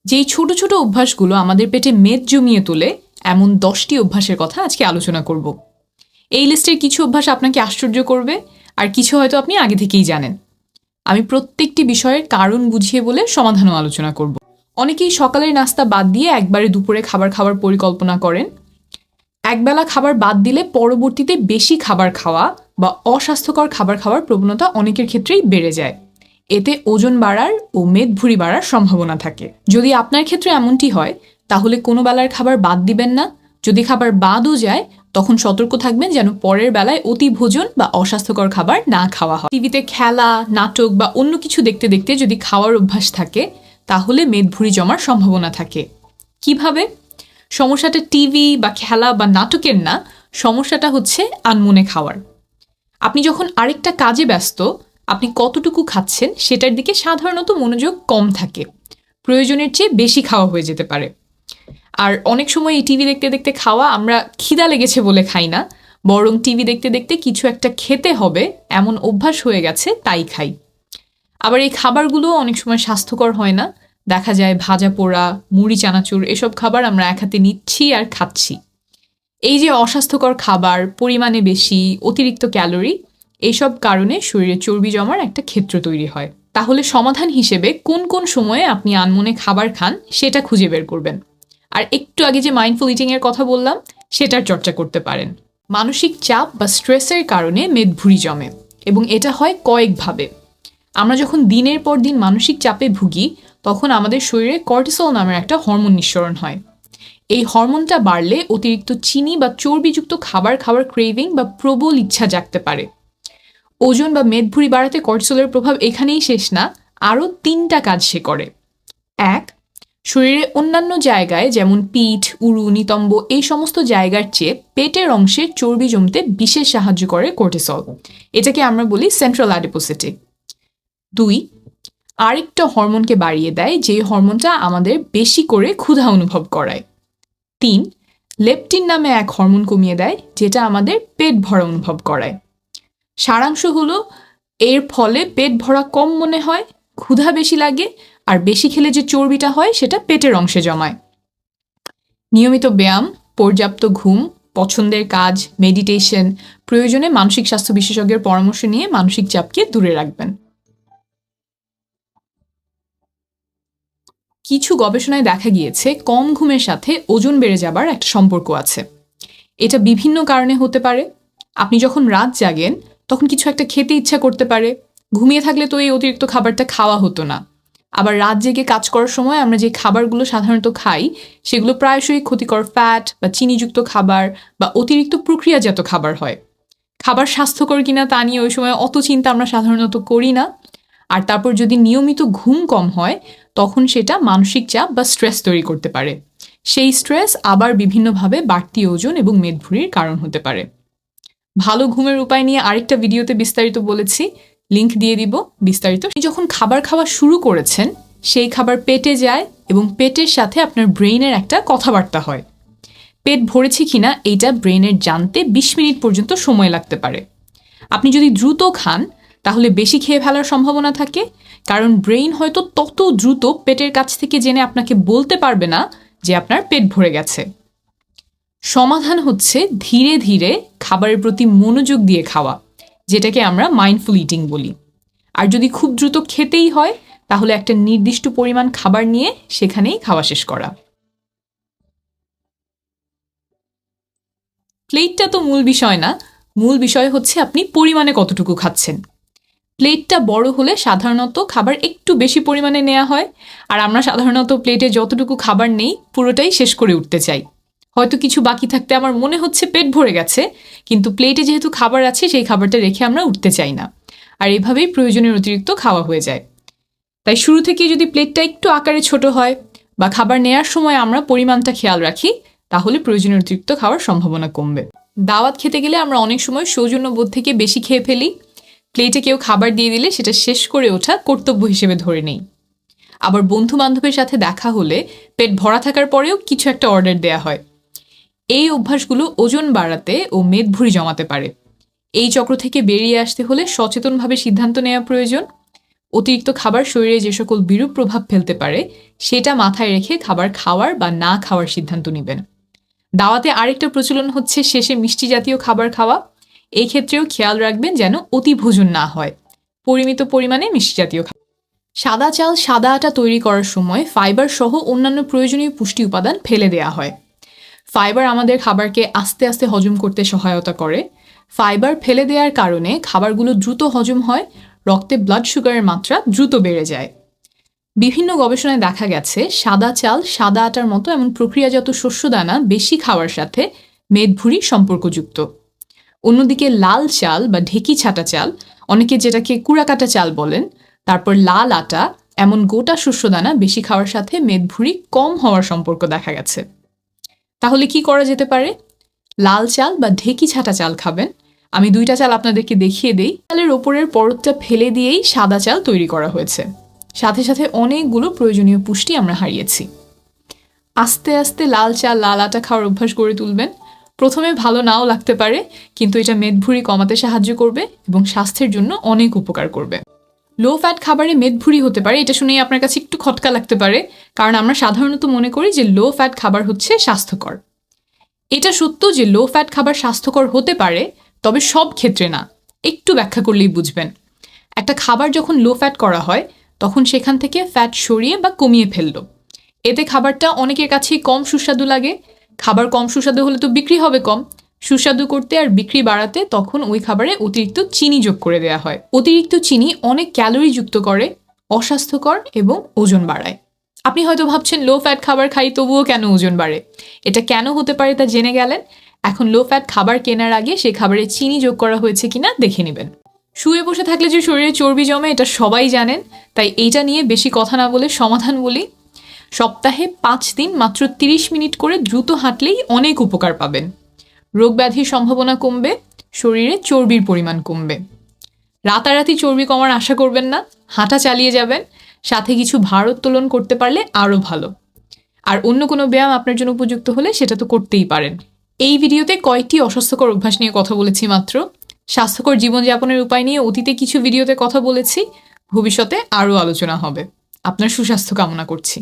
যেই ছোট ছোট অভ্যাসগুলো আমাদের পেটে মেদ জমিয়ে তোলে এমন 10টি অভ্যাসের কথা আজকে আলোচনা করব। এই লিস্টের কিছু অভ্যাস আপনাকে আশ্চর্য করবে, আর কিছু হয়তো আপনি আগে থেকেই জানেন। আমি প্রত্যেকটি বিষয়ের কারণ বুঝিয়ে বলে সমাধানও আলোচনা করব। অনেকেই সকালের নাস্তা বাদ দিয়ে একবারে দুপুরে খাবার খাওয়ার পরিকল্পনা করেন। একবেলা খাবার বাদ দিলে পরবর্তীতে বেশি খাবার খাওয়া বা অস্বাস্থ্যকর খাবার খাওয়ার প্রবণতা অনেকের ক্ষেত্রেই বেড়ে যায়। এতে ওজন বাড়ার ও মেদভুঁড়ি বাড়ার সম্ভাবনা থাকে। যদি আপনার ক্ষেত্রে এমনটি হয়, তাহলে কোনো বেলার খাবার বাদ দিবেন না। যদি খাবার বাদও যায়, তখন সতর্ক থাকবেন যেন পরের বেলায় অতি ভোজন বা অস্বাস্থ্যকর খাবার না খাওয়া হয়। টিভিতে খেলা, নাটক বা অন্য কিছু দেখতে দেখতে যদি খাওয়ার অভ্যাস থাকে, তাহলে মেদভুঁড়ি জমার সম্ভাবনা থাকে। কিভাবে? সমস্যাটা টিভি বা খেলা বা নাটকের না, সমস্যাটা হচ্ছে আনমনে খাওয়ার। আপনি যখন আরেকটা কাজে ব্যস্ত, আপনি কতটুকু খাচ্ছেন সেটার দিকে সাধারণত মনোযোগ কম থাকে। প্রয়োজনের চেয়ে বেশি খাওয়া হয়ে যেতে পারে। আর অনেক সময় এই টিভি দেখতে দেখতে খাওয়া আমরা খিদা লেগেছে বলে খাই না, বরং টিভি দেখতে দেখতে কিছু একটা খেতে হবে এমন অভ্যাস হয়ে গেছে তাই খাই। আবার এই খাবারগুলো অনেক সময় স্বাস্থ্যকর হয় না। দেখা যায় ভাজা পোড়া, মুড়ি চানাচুর এসব খাবার আমরা এক হাতে নিচ্ছি আর খাচ্ছি। এই যে অস্বাস্থ্যকর খাবার, পরিমাণে বেশি, অতিরিক্ত ক্যালোরি, এইসব কারণে শরীরে চর্বি জমার একটা ক্ষেত্র তৈরি হয়। তাহলে সমাধান হিসেবে কোন কোন সময়ে আপনি আনমনে খাবার খান সেটা খুঁজে বের করবেন। আর একটু আগে যে মাইন্ডফুল ইটিং এর কথা বললাম, সেটার চর্চা করতে পারেন। মানসিক চাপ বা স্ট্রেসের কারণে মেদভুঁড়ি জমে, এবং এটা হয় কয়েকভাবে। আমরা যখন দিনের পর দিন মানসিক চাপে ভুগি, তখন আমাদের শরীরে কর্টিসল নামের একটা হরমোন নিঃসরণ হয়। এই হরমোনটা বাড়লে অতিরিক্ত চিনি বা চর্বিযুক্ত খাবার খাওয়ার ক্রেভিং বা প্রবল ইচ্ছা জাগতে পারে। ওজন বা মেদভুঁড়ি বাড়াতে কর্টিসলের প্রভাব এখানেই শেষ না, আরও 3টা কাজ সে করে। 1. শরীরে অন্যান্য জায়গায় যেমন পিঠ, উরু, নিতম্ব এই সমস্ত জায়গার চেয়ে পেটের অংশে চর্বি জমতে বিশেষ সাহায্য করে কর্টিসল। এটাকে আমরা বলি সেন্ট্রাল অ্যাডিপোসিটি। 2. আরেকটা হরমোনকে বাড়িয়ে দেয়, যে হরমোনটা আমাদের বেশি করে ক্ষুধা অনুভব করায়। 3. লেপটিন নামে এক হরমোন কমিয়ে দেয়, যেটা আমাদের পেট ভরা অনুভব করায়। সারাংশ হলো, এর ফলে পেট ভরা কম মনে হয়, ক্ষুধা বেশি লাগে, আর বেশি খেলে যে চর্বিটা হয় সেটা পেটের অংশে জমায়। নিয়মিত ব্যায়াম, পর্যাপ্ত ঘুম, পছন্দের কাজ, মেডিটেশন, প্রয়োজনে মানসিক স্বাস্থ্য বিশেষজ্ঞের পরামর্শ নিয়ে মানসিক চাপকে দূরে রাখবেন। কিছু গবেষণায় দেখা গিয়েছে কম ঘুমের সাথে ওজন বেড়ে যাবার একটা সম্পর্ক আছে। এটা বিভিন্ন কারণে হতে পারে। আপনি যখন রাত জাগেন, তখন কিছু একটা খেতে ইচ্ছা করতে পারে। ঘুমিয়ে থাকলে তো এই অতিরিক্ত খাবারটা খাওয়া হতো না। আবার রাত জেগে কাজ করার সময় আমরা যে খাবারগুলো সাধারণত খাই, সেগুলো প্রায়শই ক্ষতিকর ফ্যাট বা চিনিযুক্ত খাবার বা অতিরিক্ত প্রক্রিয়াজাত খাবার হয়। খাবার স্বাস্থ্যকর কিনা তা নিয়ে ওই সময় অত চিন্তা আমরা সাধারণত করি না। আর তারপর যদি নিয়মিত ঘুম কম হয়, তখন সেটা মানসিক চাপ বা স্ট্রেস তৈরি করতে পারে। সেই স্ট্রেস আবার বিভিন্নভাবে বাড়তি ওজন এবং মেদভুঁড়ির কারণ হতে পারে। ভালো ঘুমের উপায় নিয়ে আরেকটা ভিডিওতে বিস্তারিত বলেছি, লিংক দিয়ে দিব বিস্তারিত। আপনি যখন খাবার খাওয়া শুরু করেছেন, সেই খাবার পেটে যায় এবং পেটের সাথে আপনার ব্রেইনের একটা কথাবার্তা হয়। পেট ভরেছে কিনা এইটা ব্রেইনের জানতে 20 মিনিট পর্যন্ত সময় লাগতে পারে। আপনি যদি দ্রুত খান, তাহলে বেশি খেয়ে ফেলার সম্ভাবনা থাকে, কারণ ব্রেইন হয়তো তত দ্রুত পেটের কাছ থেকে জেনে আপনাকে বলতে পারবে না যে আপনার পেট ভরে গেছে। সমাধান হচ্ছে ধীরে ধীরে খাবারের প্রতি মনোযোগ দিয়ে খাওয়া, যেটাকে আমরা মাইন্ডফুল ইটিং বলি। আর যদি খুব দ্রুত খেতেই হয়, তাহলে একটা নির্দিষ্ট পরিমাণ খাবার নিয়ে সেখানেই খাওয়া শেষ করা। প্লেটটা তো মূল বিষয় না, মূল বিষয় হচ্ছে আপনি পরিমাণে কতটুকু খাচ্ছেন। প্লেটটা বড় হলে সাধারণত খাবার একটু বেশি পরিমাণে নেওয়া হয়, আর আমরা সাধারণত প্লেটে যতটুকু খাবার নেই পুরোটাই শেষ করে উঠতে চাই। হয়তো কিছু বাকি থাকতে আমার মনে হচ্ছে পেট ভরে গেছে, কিন্তু প্লেটে যেহেতু খাবার আছে সেই খাবারটা রেখে আমরা উঠতে চাই না, আর এভাবেই প্রয়োজনের অতিরিক্ত খাওয়া হয়ে যায়। তাই শুরু থেকে যদি প্লেটটা একটু আকারে ছোট হয় বা খাবার নেয়ার সময় আমরা পরিমাণটা খেয়াল রাখি, তাহলে প্রয়োজনের অতিরিক্ত খাওয়ার সম্ভাবনা কমবে। দাওয়াত খেতে গেলে আমরা অনেক সময় সৌজন্যবোধ থেকে বেশি খেয়ে ফেলি। প্লেটে কেউ খাবার দিয়ে দিলে সেটা শেষ করে ওঠা কর্তব্য হিসেবে ধরে নেই। আবার বন্ধু বান্ধবের সাথে দেখা হলে পেট ভরা থাকার পরেও কিছু একটা অর্ডার দেয়া হয়। এই অভ্যাসগুলো ওজন বাড়াতে ও মেদভুঁড়ি জমাতে পারে। এই চক্র থেকে বেরিয়ে আসতে হলে সচেতনভাবে সিদ্ধান্ত নেওয়া প্রয়োজন। অতিরিক্ত খাবার শরীরে যে সকল বিরূপ প্রভাব ফেলতে পারে সেটা মাথায় রেখে খাবার খাওয়ার বা না খাওয়ার সিদ্ধান্ত নেবেন। দাওয়াতে আরেকটা প্রচলন হচ্ছে শেষে মিষ্টি জাতীয় খাবার খাওয়া। এই ক্ষেত্রেও খেয়াল রাখবেন যেন অতি ভোজন না হয়, পরিমিত পরিমাণে মিষ্টি জাতীয় খাবার। সাদা চাল, সাদা আটা তৈরি করার সময় ফাইবার সহ অন্যান্য প্রয়োজনীয় পুষ্টি উপাদান ফেলে দেওয়া হয়। ফাইবার আমাদের খাবারকে আস্তে আস্তে হজম করতে সহায়তা করে। ফাইবার ফেলে দেওয়ার কারণে খাবারগুলো দ্রুত হজম হয়, রক্তে ব্লাড সুগারের মাত্রা দ্রুত বেড়ে যায়। বিভিন্ন গবেষণায় দেখা গেছে সাদা চাল, সাদা আটার মতো এমন প্রক্রিয়াজাত শস্যদানা বেশি খাওয়ার সাথে মেদভুঁড়ি সম্পর্কযুক্ত। অন্যদিকে লাল চাল বা ঢেকি ছাটা চাল, অনেকে যেটাকে কুড়াকাটা চাল বলেন, তারপর লাল আটা, এমন গোটা শস্যদানা বেশি খাওয়ার সাথে মেদভুঁড়ি কম হওয়ার সম্পর্ক দেখা গেছে। তাহলে কি করা যেতে পারে? লাল চাল বা ঢেকি ছাটা চাল খাবেন। আমি 2টা চাল আপনাদেরকে দেখিয়ে দেই। চালের ওপরের পরতটা ফেলে দিয়েই সাদা চাল তৈরি করা হয়েছে, সাথে সাথে অনেকগুলো প্রয়োজনীয় পুষ্টি আমরা হারিয়েছি। আস্তে আস্তে লাল চাল, লাল আটা খাওয়ার অভ্যাস গড়ে তুলবেন। প্রথমে ভালো নাও লাগতে পারে, কিন্তু এটা মেদভুঁড়ি কমাতে সাহায্য করবে এবং স্বাস্থ্যের জন্য অনেক উপকার করবে। লো ফ্যাট খাবারে মেদভুঁড়ি হতে পারে, এটা শুনেই আপনার কাছে একটু খটকা লাগতে পারে, কারণ আমরা সাধারণত মনে করি যে লো ফ্যাট খাবার হচ্ছে স্বাস্থ্যকর। এটা সত্য যে লো ফ্যাট খাবার স্বাস্থ্যকর হতে পারে, তবে সব ক্ষেত্রে না। একটু ব্যাখ্যা করলেই বুঝবেন। একটা খাবার যখন লো ফ্যাট করা হয়, তখন সেখান থেকে ফ্যাট সরিয়ে বা কমিয়ে ফেললো। এতে খাবারটা অনেকের কাছেই কম সুস্বাদু লাগে। খাবার কম সুস্বাদু হলে তো বিক্রি হবে কম। সুস্বাদু করতে আর বিক্রি বাড়াতে তখন ওই খাবারে অতিরিক্ত চিনি যোগ করে দেওয়া হয়। অতিরিক্ত চিনি অনেক ক্যালোরি যুক্ত করে, অস্বাস্থ্যকর এবং ওজন বাড়ায়। আপনি হয়তো ভাবছেন লো ফ্যাট খাবার খাই তবুও কেন ওজন বাড়ে? এটা কেন হতে পারে তা জেনে গেলেন। এখন লো ফ্যাট খাবার কেনার আগে সেই খাবারে চিনি যোগ করা হয়েছে কিনা দেখে নেবেন। শুয়ে বসে থাকলে যে শরীরে চর্বি জমে, এটা সবাই জানেন। তাই এইটা নিয়ে বেশি কথা না বলে সমাধান বলি। সপ্তাহে 5 দিন মাত্র 30 মিনিট করে দ্রুত হাঁটলেই অনেক উপকার পাবেন। রোগ ব্যাধির সম্ভাবনা কমবে, শরীরে চর্বির পরিমাণ কমবে। রাতারাতি চর্বি কমার আশা করবেন না, হাঁটা চালিয়ে যাবেন। সাথে কিছু ভারোত্তোলন করতে পারলে আরও ভালো। আর অন্য কোনো ব্যায়াম আপনার জন্য উপযুক্ত হলে সেটা তো করতেই পারেন। এই ভিডিওতে কয়েকটি অস্বাস্থ্যকর অভ্যাস নিয়ে কথা বলেছি মাত্র। স্বাস্থ্যকর জীবনযাপনের উপায় নিয়ে অতীতে কিছু ভিডিওতে কথা বলেছি, ভবিষ্যতে আরও আলোচনা হবে। আপনার সুস্বাস্থ্য কামনা করছি।